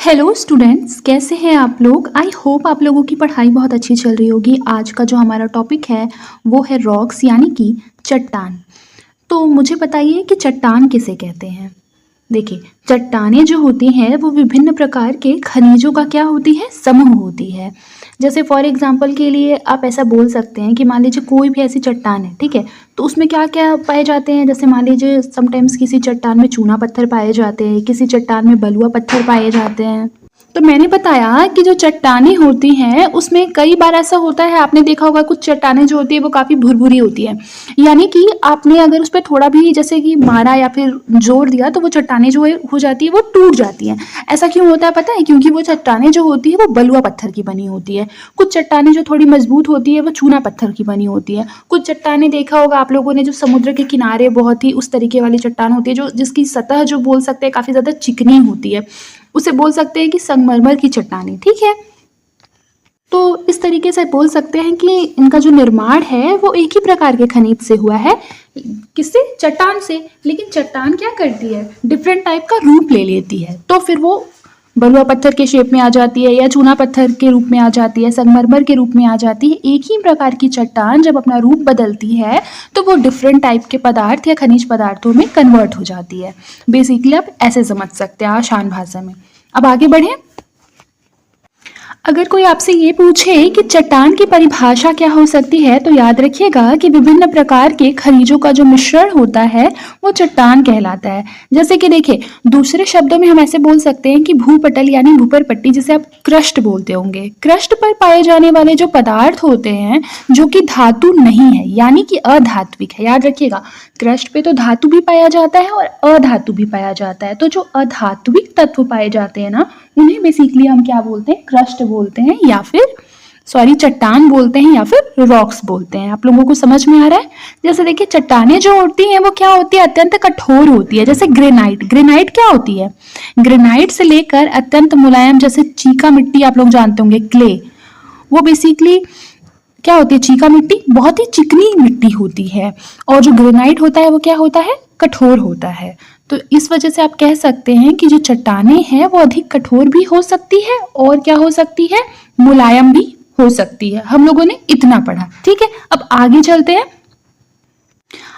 Hello students, कैसे हैं आप लोग। आई होप आप लोगों की पढ़ाई बहुत अच्छी चल रही होगी। आज का जो हमारा टॉपिक है वो है रॉक्स यानी कि चट्टान। तो मुझे बताइए कि चट्टान किसे कहते हैं। देखिए, चट्टानें जो होती हैं वो विभिन्न प्रकार के खनिजों का क्या होती है, समूह होती है। जैसे फॉर एग्जांपल के लिए आप ऐसा बोल सकते हैं कि मान लीजिए कोई भी ऐसी चट्टान है, ठीक है, तो उसमें क्या क्या पाए जाते हैं। जैसे मान लीजिए समटाइम्स किसी चट्टान में चूना पत्थर पाए जाते हैं, किसी चट्टान में बलुआ पत्थर पाए जाते हैं। तो मैंने बताया कि जो चट्टानें होती हैं उसमें कई बार ऐसा होता है, आपने देखा होगा कुछ चट्टानें जो होती है वो काफ़ी भुरभुरी होती है, यानी कि आपने अगर उस पर थोड़ा भी जैसे कि मारा या फिर जोर दिया तो वो चट्टानें जो है हो जाती है, वो टूट जाती हैं। ऐसा क्यों होता है पता है, क्योंकि वो चट्टानें जो होती है वो बलुआ पत्थर की बनी होती है। कुछ चट्टानें जो थोड़ी मजबूत होती है वो चूना पत्थर की बनी होती है। कुछ चट्टानें देखा होगा आप लोगों ने जो समुद्र के किनारे बहुत ही उस तरीके वाली चट्टान होती है जो जिसकी सतह जो बोल सकते हैं काफ़ी ज़्यादा चिकनी होती है, उसे बोल सकते हैं कि संगमरमर की चट्टानें। ठीक है, तो इस तरीके से बोल सकते हैं कि इनका जो निर्माण है वो एक ही प्रकार के खनिज से हुआ है। किससे? चट्टान से। लेकिन चट्टान क्या करती है, डिफरेंट टाइप का रूप ले लेती है। तो फिर वो बलुआ पत्थर के शेप में आ जाती है या चूना पत्थर के रूप में आ जाती है, संगमरमर के रूप में आ जाती है। एक ही प्रकार की चट्टान जब अपना रूप बदलती है तो वो डिफरेंट टाइप के पदार्थ या खनिज पदार्थों में कन्वर्ट हो जाती है। बेसिकली आप ऐसे समझ सकते हैं आसान भाषा में। अब आगे बढ़ें। अगर कोई आपसे ये पूछे कि चट्टान की परिभाषा क्या हो सकती है, तो याद रखिएगा कि विभिन्न प्रकार के खनिजों का जो मिश्रण होता है वो चट्टान कहलाता है। जैसे कि देखिए, दूसरे शब्दों में हम ऐसे बोल सकते हैं कि भूपटल यानी भूपर पट्टी, जिसे आप क्रस्ट बोलते होंगे, क्रस्ट पर पाए जाने वाले जो पदार्थ होते हैं जो कि धातु नहीं है यानी कि अधात्विक है। याद रखिएगा, क्रस्ट पे तो धातु भी पाया जाता है और अधातु भी पाया जाता है। तो जो अधात्विक तत्व पाए जाते हैं ना, उन्हें बेसिकली हम क्या बोलते हैं, क्रस्ट बोलते हैं, या फिर चट्टान बोलते हैं, या फिर रॉक्स बोलते हैं। आप लोगों को समझ में आ रहा है। जैसे देखिए, चट्टानें जो होती हैं वो क्या होती है, अत्यंत कठोर होती है। जैसे ग्रेनाइट, ग्रेनाइट क्या होती है, ग्रेनाइट से लेकर अत्यंत मुलायम जैसे चीका मिट्टी, आप लोग जानते होंगे क्ले, वो बेसिकली क्या होती है, चीका मिट्टी बहुत ही चिकनी मिट्टी होती है। और जो ग्रेनाइट होता है वो क्या होता है, कठोर होता है। तो इस वजह से आप कह सकते हैं कि जो चट्टानें हैं वो अधिक कठोर भी हो सकती है और क्या हो सकती है, मुलायम भी हो सकती है। हम लोगों ने इतना पढ़ा। ठीक है, अब आगे चलते हैं।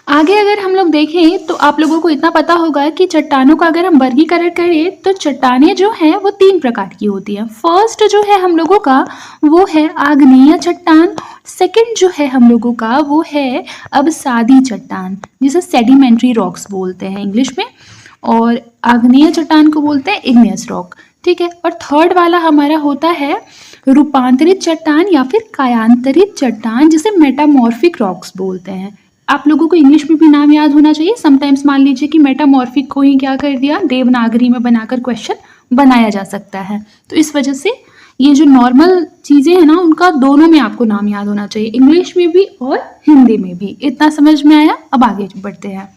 आगे अगर हम लोग देखें तो आप लोगों को इतना पता होगा कि चट्टानों का अगर हम वर्गीकरण करें तो चट्टानें जो हैं वो 3 प्रकार की होती हैं। फर्स्ट जो है हम लोगों का वो है आग्नेय चट्टान। सेकंड जो है हम लोगों का वो है अवसादी चट्टान, जिसे सेडिमेंट्री रॉक्स बोलते हैं इंग्लिश में, और आग्नेय चट्टान को बोलते हैं इग्नियस रॉक। ठीक है, और थर्ड वाला हमारा होता है रूपांतरित चट्टान या फिर कायांतरित चट्टान, जिसे मेटामॉर्फिक रॉक्स बोलते हैं। आप लोगों को इंग्लिश में भी नाम याद होना चाहिए। समटाइम्स मान लीजिए कि मेटामॉर्फिक को ही क्या कर दिया, देवनागरी में बनाकर क्वेश्चन बनाया जा सकता है। तो इस वजह से ये जो नॉर्मल चीज़ें हैं ना, उनका दोनों में आपको नाम याद होना चाहिए, इंग्लिश में भी और हिंदी में भी। इतना समझ में आया। अब आगे बढ़ते हैं।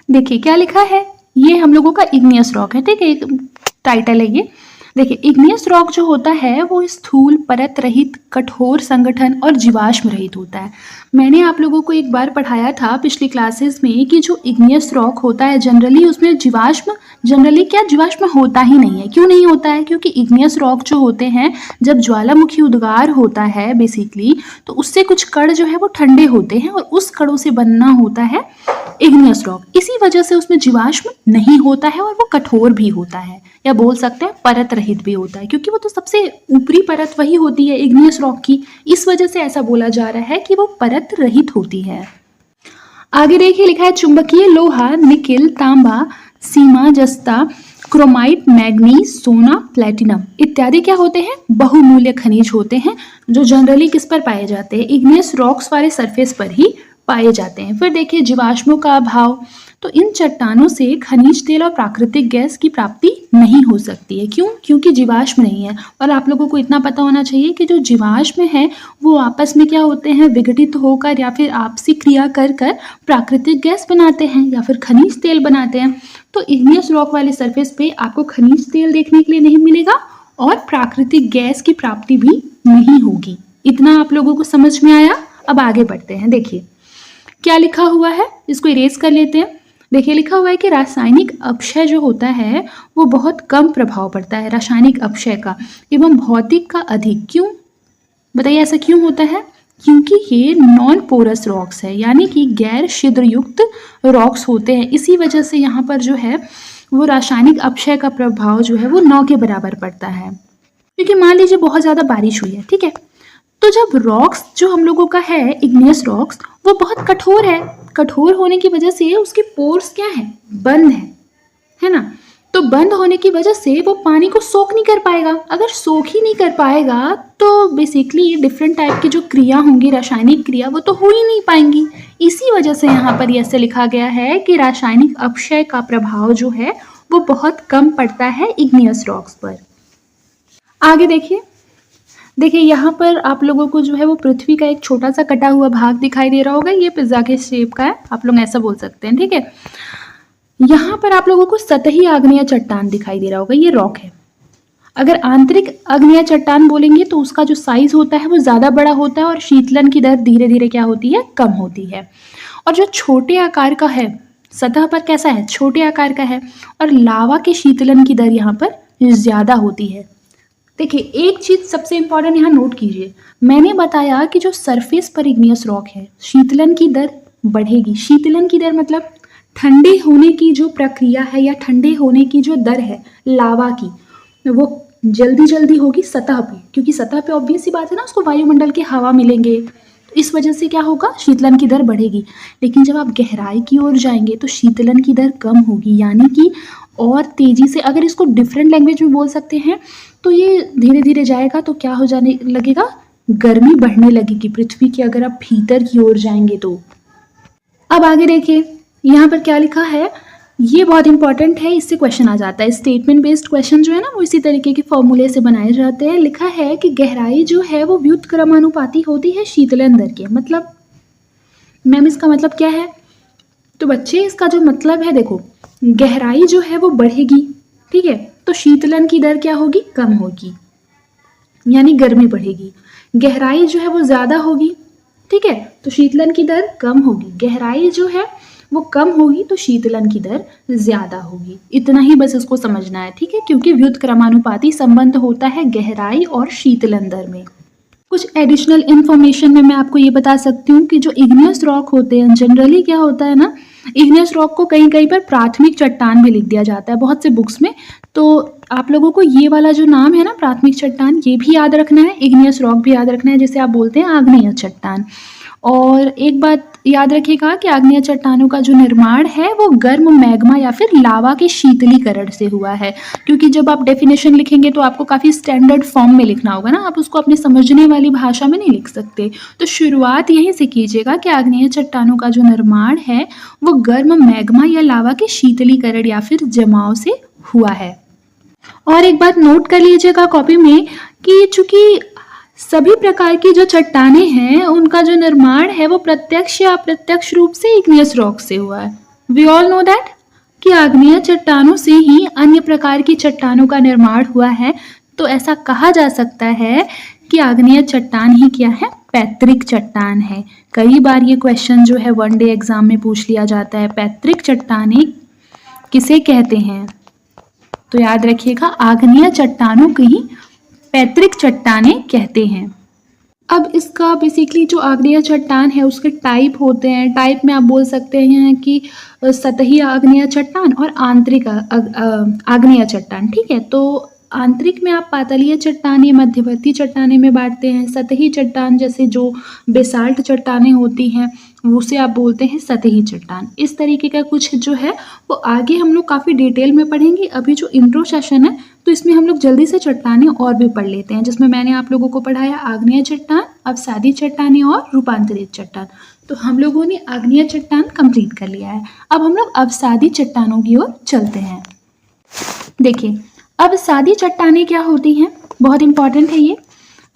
देखिए क्या लिखा है, ये हम लोगों का इग्नियस रॉक है। ठीक है, एक टाइटल है ये। देखिए, इग्नियस रॉक जो होता है वो स्थूल, परत रहित, कठोर संगठन और जीवाश्म रहित होता है। मैंने आप लोगों को एक बार पढ़ाया था पिछली क्लासेस में कि जो इग्नियस रॉक होता है जनरली उसमें जीवाश्म होता ही नहीं है। क्यों नहीं होता है? क्योंकि इग्नियस रॉक जो होते हैं, जब ज्वालामुखी उद्गार होता है बेसिकली, तो उससे कुछ कण जो है वो ठंडे होते हैं और उस कणों से बनना होता है इग्नियस रॉक। इसी वजह से उसमें जीवाश्म नहीं होता है और वो कठोर भी होता है, या बोल सकते हैं परत रहित भी होता है, क्योंकि वो तो सबसे ऊपरी परत वही होती है इग्नियस रॉक की। इस वजह से ऐसा बोला जा रहा है कि वो परत रहित होती है। आगे देखिए, लिखा है चुंबकीय लोहा, निकिल, तांबा, सीमा, जस्ता, क्रोमाइट, मैग्नीज, सोना, प्लेटिनम इत्यादि क्या होते हैं, बहुमूल्य खनिज होते हैं, जो जनरली किस पर पाए जाते हैं, इग्नियस रॉक्स वाले सरफेस पर ही पाए जाते हैं। फिर देखिए जीवाश्मों का अभाव, तो इन चट्टानों से खनिज तेल और प्राकृतिक गैस की प्राप्ति नहीं हो सकती है। क्यों? क्योंकि जीवाश्म नहीं है। और आप लोगों को इतना पता होना चाहिए कि जो जीवाश्म है वो आपस में क्या होते हैं, विघटित होकर या फिर आपसी क्रिया कर कर प्राकृतिक गैस बनाते हैं या फिर खनिज तेल बनाते हैं। तो इग्नियस रॉक वाले सरफेस पे आपको खनिज तेल देखने के लिए नहीं मिलेगा और प्राकृतिक गैस की प्राप्ति भी नहीं होगी। इतना आप लोगों को समझ में आया। अब आगे बढ़ते हैं। देखिए क्या लिखा हुआ है, इसको इरेज कर लेते हैं। देखिए लिखा हुआ है कि रासायनिक अपक्षय जो होता है वो बहुत कम प्रभाव पड़ता है रासायनिक अपक्षय का एवं भौतिक का अधिक। क्यों बताइए, ऐसा क्यों होता है? क्योंकि ये नॉन पोरस रॉक्स है, यानी कि गैर छिद्र युक्त रॉक्स होते हैं। इसी वजह से यहाँ पर जो है वो रासायनिक अपक्षय का प्रभाव जो है वो 9 के बराबर पड़ता है। क्योंकि मान लीजिए बहुत ज़्यादा बारिश हुई है, ठीक है, तो जब रॉक्स जो हम लोगों का है इग्नियस रॉक्स वो बहुत कठोर है, कठोर होने की वजह से उसके पोर्स क्या है, बंद है ना। तो बंद होने की वजह से वो पानी को सोख नहीं कर पाएगा। अगर सोख ही नहीं कर पाएगा तो बेसिकली डिफरेंट टाइप की जो क्रिया होंगी, रासायनिक क्रिया, वो तो हो ही नहीं पाएंगी। इसी वजह से यहाँ पर ऐसे लिखा गया है कि रासायनिक अपक्षय का प्रभाव जो है वो बहुत कम पड़ता है इग्नियस रॉक्स पर। आगे देखिए यहाँ पर आप लोगों को जो है वो पृथ्वी का एक छोटा सा कटा हुआ भाग दिखाई दे रहा होगा। ये पिज्जा के शेप का है, आप लोग ऐसा बोल सकते हैं, ठीक है। यहाँ पर आप लोगों को सतही आग्नेय चट्टान दिखाई दे रहा होगा, ये रॉक है। अगर आंतरिक आग्नेय चट्टान बोलेंगे तो उसका जो साइज होता है वो ज़्यादा बड़ा होता है और शीतलन की दर धीरे धीरे क्या होती है, कम होती है। और जो छोटे आकार का है, सतह पर कैसा है, छोटे आकार का है, और लावा के शीतलन की दर यहाँ पर ज़्यादा होती है। देखिए एक चीज़ सबसे इंपॉर्टेंट यहाँ नोट कीजिए, मैंने बताया कि जो सरफेस पर इग्नियस रॉक है शीतलन की दर बढ़ेगी। शीतलन की दर मतलब ठंडे होने की जो प्रक्रिया है या ठंडे होने की जो दर है लावा की, वो जल्दी होगी सतह पे, क्योंकि सतह पे ऑब्वियस सी बात है ना, उसको वायुमंडल की हवा मिलेंगे, इस वजह से क्या होगा, शीतलन की दर बढ़ेगी। लेकिन जब आप गहराई की ओर जाएंगे तो शीतलन की दर कम होगी, यानी कि और तेजी से, अगर इसको डिफरेंट लैंग्वेज में बोल सकते हैं तो ये धीरे धीरे जाएगा तो क्या हो जाने लगेगा, गर्मी बढ़ने लगेगी पृथ्वी की, अगर आप भीतर की ओर जाएंगे तो। अब आगे देखिए यहाँ पर क्या लिखा है, ये बहुत इंपॉर्टेंट है, इससे क्वेश्चन आ जाता है। स्टेटमेंट बेस्ड क्वेश्चन जो है ना वो इसी तरीके के फॉर्मूले से बनाए जाते हैं। लिखा है कि गहराई जो है वो व्युत्क्रमानुपाती होती है शीतलन दर के। मतलब मैम इसका मतलब क्या है, तो बच्चे इसका जो मतलब है, देखो गहराई जो है वो बढ़ेगी, ठीक है, तो शीतलन की दर क्या होगी, कम होगी, यानी गर्मी बढ़ेगी। गहराई जो है वो ज़्यादा होगी, ठीक है, तो शीतलन की दर कम होगी। गहराई जो है वो कम होगी तो शीतलन की दर ज़्यादा होगी। इतना ही बस इसको समझना है, ठीक है, क्योंकि व्युत्क्रमानुपाती संबंध होता है गहराई और शीतलन दर में। कुछ एडिशनल इन्फॉर्मेशन में मैं आपको ये बता सकती हूँ कि जो इग्नियस रॉक होते हैं जनरली क्या होता है ना, इग्नियस रॉक को कहीं कहीं पर प्राथमिक चट्टान भी लिख दिया जाता है बहुत से बुक्स में। तो आप लोगों को ये वाला जो नाम है ना प्राथमिक चट्टान, ये भी याद रखना है, इग्नियस रॉक भी याद रखना है, जिसे आप बोलते हैं आग्नेय चट्टान। और एक बात याद रखिएगा कि आग्नेय चट्टानों का जो निर्माण है वो गर्म मैग्मा या फिर लावा के शीतलीकरण से हुआ है। क्योंकि जब आप डेफिनेशन लिखेंगे तो आपको काफ़ी स्टैंडर्ड फॉर्म में लिखना होगा ना, आप उसको अपने समझने वाली भाषा में नहीं लिख सकते। तो शुरुआत यहीं से कीजिएगा कि आग्नेय चट्टानों का जो निर्माण है वो गर्म मैग्मा या लावा के शीतलीकरण या फिर जमाव से हुआ है। और एक बात नोट कर लीजिएगा कॉपी में कि चूंकि सभी प्रकार की जो चट्टानें हैं उनका जो निर्माण है वो प्रत्यक्ष या अप्रत्यक्ष रूप से इग्नियस रॉक से हुआ है। वी ऑल नो दैट कि आग्नेय चट्टानों से ही अन्य प्रकार की चट्टानों का निर्माण हुआ है। तो ऐसा कहा जा सकता है कि आग्नेय चट्टान ही क्या है, पैतृक चट्टान है। कई बार ये क्वेश्चन जो है वन डे एग्जाम में पूछ लिया जाता है, पैतृक चट्टानें किसे कहते हैं, तो याद रखिएगा आग्नेय चट्टानों की ही पैतृक चट्टानें कहते हैं। अब इसका बेसिकली जो आग्नेय चट्टान है उसके टाइप होते हैं। टाइप में आप बोल सकते हैं कि सतही आग्नेय चट्टान और आंतरिक आग्नेय चट्टान, ठीक है। तो आंतरिक में आप पातलीय चट्टानें, मध्यवर्ती चट्टानें में बांटते हैं। सतही चट्टान जैसे जो बेसाल्ट चट्टानें होती हैं उसे आप बोलते हैं सतही चट्टान। इस तरीके का कुछ जो है वो आगे हम लोग काफ़ी डिटेल में पढ़ेंगे। अभी जो इंट्रो सेशन है तो इसमें हम लोग जल्दी से चट्टानें और भी पढ़ लेते हैं, जिसमें मैंने आप लोगों को पढ़ाया आग्नेय चट्टान, अवसादी चट्टानें और रूपांतरित चट्टान। तो हम लोगों ने आग्नेय चट्टान कंप्लीट कर लिया है। अब हम लोग अवसादी चट्टानों की ओर चलते हैं। देखिए अवसादी चट्टानें क्या होती हैं, बहुत इंपॉर्टेंट है ये।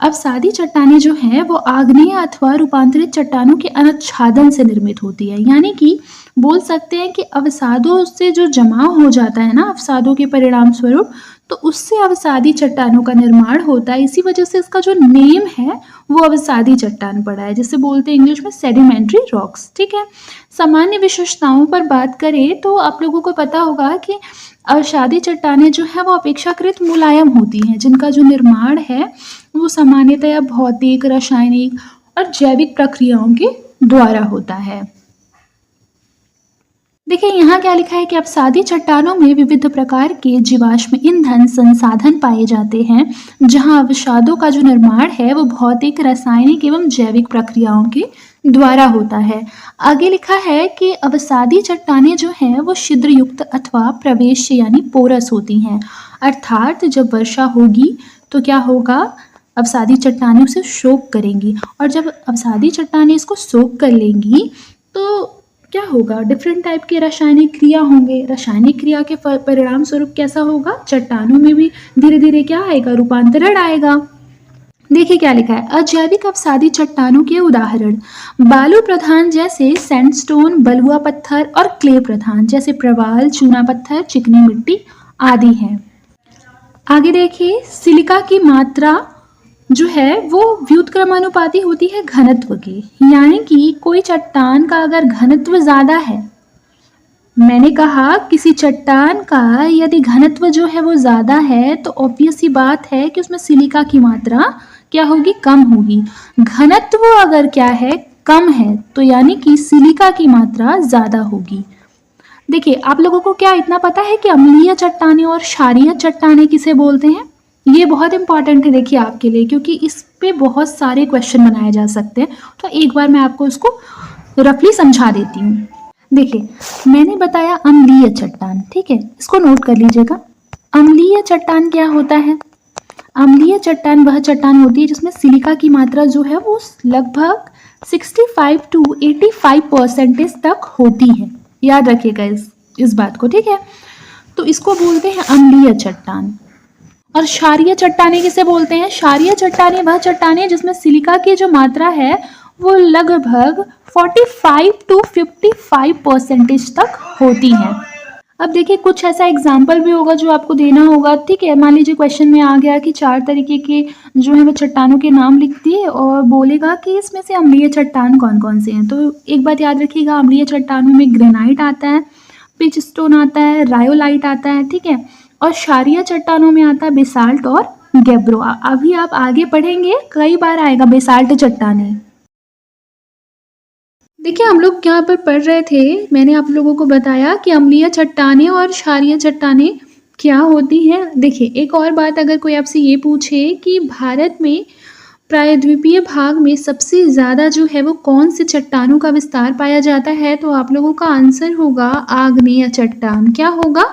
अवसादी चट्टानें जो हैं वो आग्नेय अथवा रूपांतरित चट्टानों के अनुच्छादन से निर्मित होती है। यानी कि बोल सकते हैं कि अवसादों से जो जमाव हो जाता है ना अवसादों के परिणाम स्वरूप, तो उससे अवसादी चट्टानों का निर्माण होता है। इसी वजह से इसका जो नेम है वो अवसादी चट्टान पड़ा है, जिसे बोलते हैं इंग्लिश में सेडिमेंट्री रॉक्स। ठीक है, सामान्य विशेषताओं पर बात करें तो आप लोगों को पता होगा कि अवसादी चट्टानें जो है वो अपेक्षाकृत मुलायम होती हैं, जिनका जो निर्माण है वो सामान्यतया भौतिक, रासायनिक और जैविक प्रक्रियाओं के द्वारा होता है। देखिए यहाँ क्या लिखा है कि अवसादी चट्टानों में विविध प्रकार के जीवाश्म ईंधन संसाधन पाए जाते हैं, जहां अवसादों का जो निर्माण है वो भौतिक, रासायनिक एवं जैविक प्रक्रियाओं के द्वारा होता है। आगे लिखा है कि अवसादी चट्टानें जो हैं वो छिद्रयुक्त अथवा प्रवेश यानी पोरस होती हैं, अर्थात जब वर्षा होगी तो क्या होगा, अवसादी चट्टानें उसे सोख करेंगी, और जब अवसादी चट्टानें इसको सोख कर लेंगी तो क्या होगा, डिफरेंट टाइप के रासायनिक क्रिया होंगे। रासायनिक क्रिया के परिणाम स्वरूप कैसा होगा, चट्टानों में भी धीरे धीरे क्या आएगा, रूपांतरण आएगा। देखिए क्या लिखा है, अजैविक अवसादी चट्टानों के उदाहरण बालू प्रधान जैसे सैंडस्टोन, बलुआ पत्थर और क्ले प्रधान जैसे प्रवाल, चूना पत्थर, चिकनी मिट्टी आदि हैं। आगे देखिए, सिलिका की मात्रा जो है वो व्युत्क्रमानुपाती होती है घनत्व की, यानी कि कोई चट्टान का अगर घनत्व ज़्यादा है, मैंने कहा किसी चट्टान का यदि घनत्व जो है वो ज़्यादा है तो ऑब्वियस सी बात है कि उसमें सिलिका की मात्रा क्या होगी, कम होगी। घनत्व अगर क्या है, कम है, तो यानी कि सिलिका की मात्रा ज़्यादा होगी। देखिए आप लोगों को क्या इतना पता है कि अम्लीय चट्टानें और क्षारीय चट्टानें किसे बोलते हैं, ये बहुत इंपॉर्टेंट है देखिए आपके लिए, क्योंकि इस पे बहुत सारे क्वेश्चन बनाए जा सकते हैं। तो एक बार मैं आपको इसको रफली समझा देती हूँ। देखिए मैंने बताया अम्लीय चट्टान, ठीक है, इसको नोट कर लीजिएगा। अम्लीय चट्टान क्या होता है, अम्लीय चट्टान वह चट्टान होती है जिसमें सिलिका की मात्रा जो है वो लगभग 65 to 85% तक होती है। याद रखिएगा इस बात को, ठीक है। तो इसको बोलते हैं अम्लीय चट्टान। और क्षारीय चट्टानें किसे बोलते हैं, क्षारीय चट्टानें वह चट्टानें जिसमें सिलिका की जो मात्रा है वो लगभग 45 to 55% तक होती है। अब देखिए कुछ ऐसा एग्जाम्पल भी होगा जो आपको देना होगा, ठीक है। मान लीजिए क्वेश्चन में आ गया कि 4 तरीके के जो है वो चट्टानों के नाम लिख दिए और बोलेगा कि इसमें से अम्लीय चट्टान कौन कौन से हैं। तो एक बात याद रखिएगा, अम्लीय चट्टानों में ग्रेनाइट आता है, पिच स्टोन आता है, रायोलाइट आता है, ठीक है। और क्षारीय चट्टानों में आता है बेसाल्ट और गैब्रो। अभी आप आगे पढ़ेंगे कई बार आएगा बेसाल्ट चट्टानें। देखिए हम लोग यहाँ पर पढ़ रहे थे, मैंने आप लोगों को बताया कि अम्लीय चट्टानें और क्षारीय चट्टानें क्या होती हैं। देखिए एक और बात, अगर कोई आपसे ये पूछे कि भारत में प्रायद्वीपीय भाग में सबसे ज़्यादा जो है वो कौन से चट्टानों का विस्तार पाया जाता है, तो आप लोगों का आंसर होगा आग्नेय चट्टान। क्या होगा,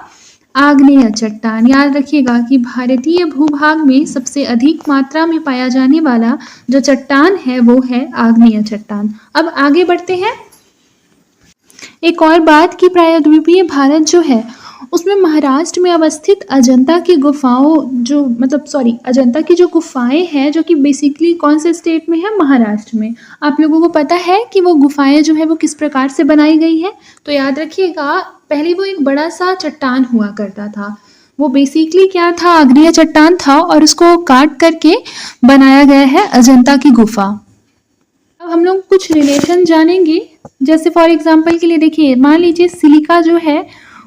आग्नेय चट्टान। याद रखिएगा कि भारतीय भूभाग में सबसे अधिक मात्रा में पाया जाने वाला जो चट्टान है वो है आग्नेय चट्टान। अब आगे बढ़ते हैं। एक और बात कि प्रायद्वीपीय भारत जो है उसमें महाराष्ट्र में अवस्थित अजंता की गुफाओं जो अजंता की जो गुफाएं हैं जो कि बेसिकली कौन से स्टेट में है, महाराष्ट्र में। आप लोगों को पता है कि वो गुफाएं जो है वो किस प्रकार से बनाई गई है, तो याद रखिएगा पहले वो एक बड़ा सा चट्टान हुआ करता था, वो बेसिकली क्या था, आग्नेय चट्टान था और उसको काट करके बनाया गया है अजंता की गुफा। अब हम लोग कुछ रिलेशन जानेंगे, जैसे फॉर एग्जाम्पल के लिए देखिए, मान लीजिए सिलिका जो है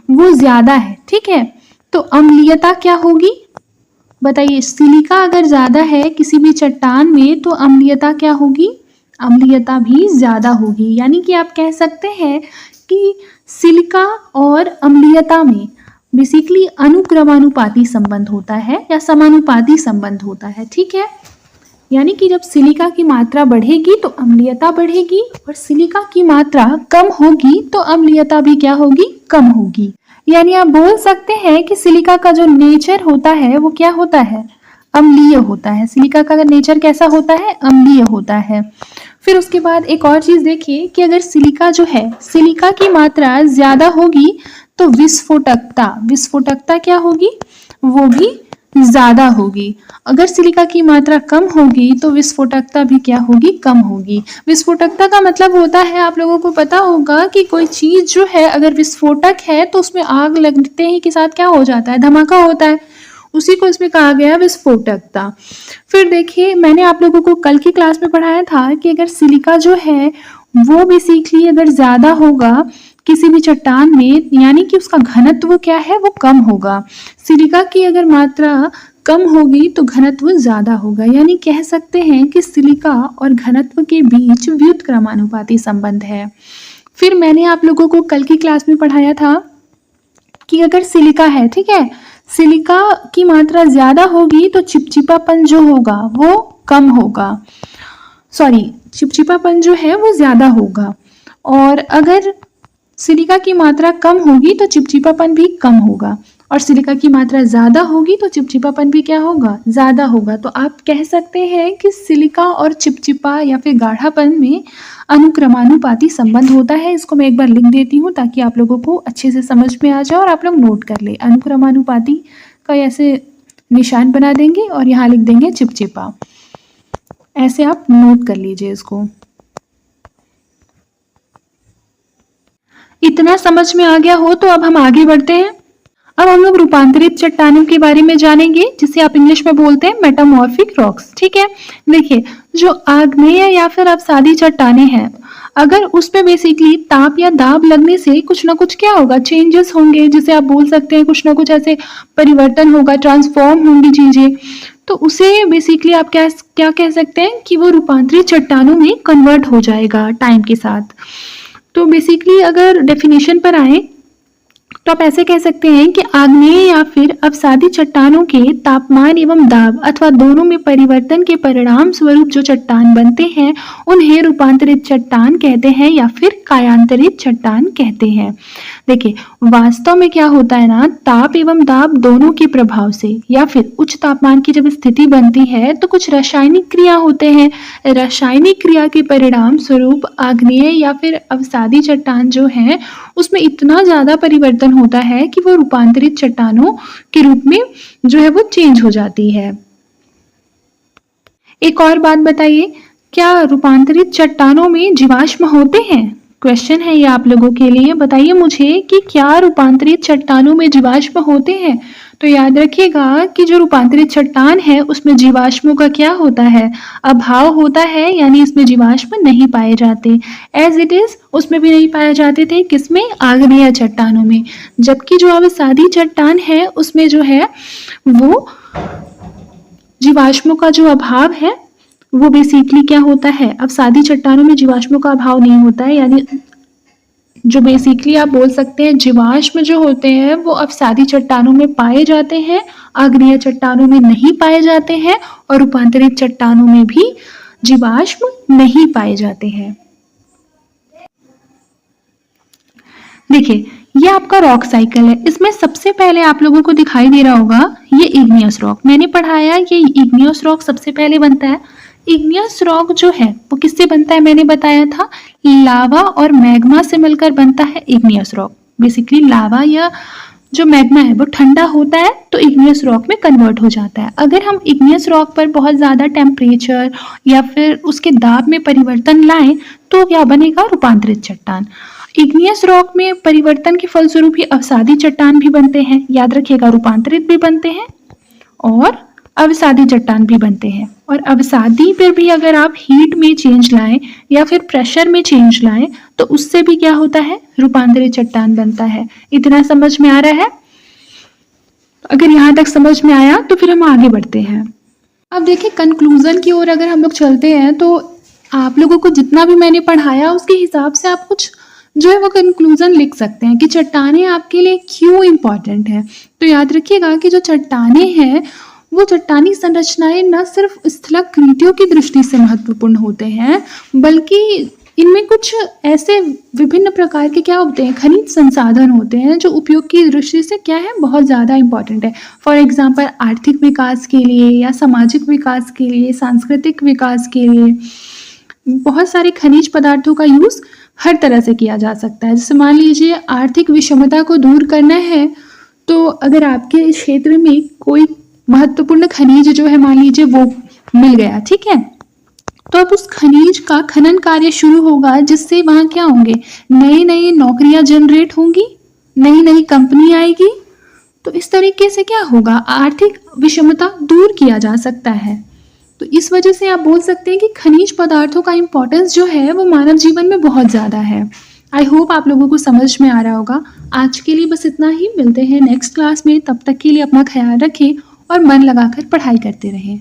वो ज़्यादा है, ठीक है, तो अम्लीयता क्या होगी, बताइए। सिलिका अगर ज़्यादा है किसी भी चट्टान में तो अम्लीयता क्या होगी, अम्लीयता भी ज़्यादा होगी। यानी कि आप कह सकते हैं कि सिलिका और अम्लीयता में बेसिकली अनुक्रमानुपाती संबंध होता है या समानुपाती संबंध होता है, ठीक है। यानी कि जब सिलिका की मात्रा बढ़ेगी तो अम्लीयता बढ़ेगी और सिलिका की मात्रा कम होगी तो अम्लीयता भी क्या होगी, कम होगी। यानी आप बोल सकते हैं कि सिलिका का जो नेचर होता है वो क्या होता है, अम्लीय होता है। सिलिका का नेचर कैसा होता है, अम्लीय होता है। फिर उसके बाद एक और चीज देखिए कि अगर सिलिका जो है, सिलिका की मात्रा ज्यादा होगी तो विस्फोटकता क्या होगी, वो भी ज्यादा होगी। अगर सिलिका की मात्रा कम होगी तो विस्फोटकता भी क्या होगी, कम होगी। विस्फोटकता का मतलब होता है, आप लोगों को पता होगा कि कोई चीज जो है अगर विस्फोटक है तो उसमें आग लगते ही के साथ क्या हो जाता है, धमाका होता है, उसी को इसमें कहा गया विस्फोटकता। फिर देखिए, मैंने आप लोगों को कल की क्लास में पढ़ाया था कि अगर सिलिका जो है वो बेसिकली अगर ज़्यादा होगा किसी भी चट्टान में, यानी कि उसका घनत्व क्या है वो कम होगा। सिलिका की अगर मात्रा कम होगी तो घनत्व ज़्यादा होगा, यानी कह सकते हैं कि सिलिका और घनत्व के बीच व्युत्क्रमानुपाती संबंध है। फिर मैंने आप लोगों को कल की क्लास में पढ़ाया था कि अगर सिलिका है, ठीक है, सिलिका की मात्रा ज़्यादा होगी तो चिपचिपापन जो होगा वो कम होगा, सॉरी चिपचिपापन जो है वो ज़्यादा होगा, और अगर सिलिका की मात्रा कम होगी तो चिपचिपापन भी कम होगा, और सिलिका की मात्रा ज़्यादा होगी तो चिपचिपापन भी क्या होगा, ज़्यादा होगा। तो आप कह सकते हैं कि सिलिका और चिपचिपा या फिर गाढ़ापन में अनुक्रमानुपाती संबंध होता है। इसको मैं एक बार लिख देती हूँ ताकि आप लोगों को अच्छे से समझ में आ जाए और आप लोग नोट कर ले। अनुक्रमानुपाती का ऐसे निशान बना देंगे और यहाँ लिख देंगे चिपचिपा, ऐसे आप नोट कर लीजिए इसको। इतना समझ में आ गया हो तो अब हम आगे बढ़ते हैं। अब हम लोग रूपांतरित चट्टानों के बारे में जानेंगे, जिसे आप इंग्लिश में बोलते हैं मेटामॉर्फिक रॉक्स। ठीक है, देखिए जो आग्नेय या फिर अवसादी चट्टानें हैं, अगर उसमें बेसिकली ताप या दाब लगने से कुछ ना कुछ क्या होगा, चेंजेस होंगे, जिसे आप बोल सकते हैं कुछ ना कुछ ऐसे परिवर्तन होगा, ट्रांसफॉर्म होंगी चीजें, तो उसे बेसिकली आप क्या कह सकते हैं कि वो रूपांतरित चट्टानों में कन्वर्ट हो जाएगा टाइम के साथ। तो बेसिकली अगर डेफिनेशन पर आए तो आप ऐसे कह सकते हैं कि आग्नेय या फिर अवसादी चट्टानों के तापमान एवं दाब अथवा दोनों में परिवर्तन के परिणाम स्वरूप जो चट्टान बनते हैं उन्हें रूपांतरित चट्टान कहते हैं या फिर कायांतरित चट्टान कहते हैं। देखिए वास्तव में क्या होता है ना, ताप एवं दाब दोनों के प्रभाव से या फिर उच्च तापमान की जब स्थिति बनती है तो कुछ रासायनिक क्रिया होते हैं। रासायनिक क्रिया के परिणाम स्वरूप आग्नेय या फिर अवसादी चट्टान जो है उसमें इतना ज्यादा परिवर्तन होता है कि वो रूपांतरित चट्टानों के रूप में जो है वो चेंज हो जाती है। एक और बात बताइए, क्या रूपांतरित चट्टानों में जीवाश्म होते हैं? क्वेश्चन है ये आप लोगों के लिए। बताइए मुझे कि क्या रूपांतरित चट्टानों में जीवाश्म होते हैं? तो याद रखिएगा कि जो रूपांतरित चट्टान है उसमें जीवाश्मों का क्या होता है, अभाव होता है, यानी इसमें जीवाश्म नहीं पाए जाते। एज इट इज उसमें भी नहीं पाए जाते थे, किसमें, आग्नेय चट्टानों में। जबकि जो अवसादी चट्टान है उसमें जो है वो जीवाश्मों का जो अभाव है वो बेसिकली क्या होता है, अवसादी चट्टानों में जीवाश्मों का अभाव नहीं होता है, यानी जो बेसिकली आप बोल सकते हैं जीवाश्म जो होते हैं वो अवसादी चट्टानों में पाए जाते हैं, आग्नेय चट्टानों में नहीं पाए जाते हैं, और रूपांतरित चट्टानों में भी जीवाश्म नहीं पाए जाते हैं। देखिए ये आपका रॉक साइकिल है। इसमें सबसे पहले आप लोगों को दिखाई दे रहा होगा ये इग्नियस रॉक। मैंने पढ़ाया ये इग्नियस रॉक सबसे पहले बनता है। इग्नियस रॉक जो है वो किससे बनता है, मैंने बताया था लावा और मैग्मा से मिलकर बनता है इग्नियस रॉक। बेसिकली लावा या जो मैग्मा है वो ठंडा होता है तो इग्नियस रॉक में कन्वर्ट हो जाता है। अगर हम इग्नियस रॉक पर बहुत ज़्यादा टेम्परेचर या फिर उसके दाब में परिवर्तन लाएं तो क्या बनेगा, रूपांतरित चट्टान। इग्नियस रॉक में परिवर्तन के फलस्वरूप ही अवसादी चट्टान भी बनते हैं। याद रखिएगा, रूपांतरित भी बनते हैं और अवसादी चट्टान भी बनते हैं। और अवसादी पर भी अगर आप हीट में चेंज लाएं या फिर प्रेशर में चेंज लाएं तो उससे भी क्या होता है, रूपांतरित चट्टान बनता है। इतना समझ में आ रहा है? अगर यहाँ तक समझ में आया तो फिर हम आगे बढ़ते हैं। अब देखिए कंक्लूजन की ओर अगर हम लोग चलते हैं तो आप लोगों को जितना भी मैंने पढ़ाया उसके हिसाब से आप कुछ जो है वो कंक्लूजन लिख सकते हैं कि चट्टानें आपके लिए क्यों इम्पॉर्टेंट है। तो याद रखिएगा कि जो चट्टानें हैं वो चट्टानी संरचनाएं न सिर्फ स्थलाकृतियों की दृष्टि से महत्वपूर्ण होते हैं बल्कि इनमें कुछ ऐसे विभिन्न प्रकार के क्या होते हैं, खनिज संसाधन होते हैं जो उपयोग की दृष्टि से क्या है, बहुत ज़्यादा इम्पॉर्टेंट है। फॉर एग्जांपल आर्थिक विकास के लिए या सामाजिक विकास के लिए, सांस्कृतिक विकास के लिए बहुत सारे खनिज पदार्थों का यूज़ हर तरह से किया जा सकता है। जैसे मान लीजिए आर्थिक विषमता को दूर करना है तो अगर आपके क्षेत्र में कोई महत्वपूर्ण खनिज जो है मान लीजिए वो मिल गया, ठीक है, तो अब उस खनिज का खनन कार्य शुरू होगा जिससे वहाँ क्या होंगे, नई नई नौकरियां जनरेट होंगी, नई नई कंपनी आएगी, तो इस तरीके से क्या होगा, आर्थिक विषमता दूर किया जा सकता है। तो इस वजह से आप बोल सकते हैं कि खनिज पदार्थों का इम्पोर्टेंस जो है वो मानव जीवन में बहुत ज़्यादा है। आई होप आप लोगों को समझ में आ रहा होगा। आज के लिए बस इतना ही, मिलते हैं नेक्स्ट क्लास में। तब तक के लिए अपना ख्याल रखें और मन लगाकर पढ़ाई करते रहें।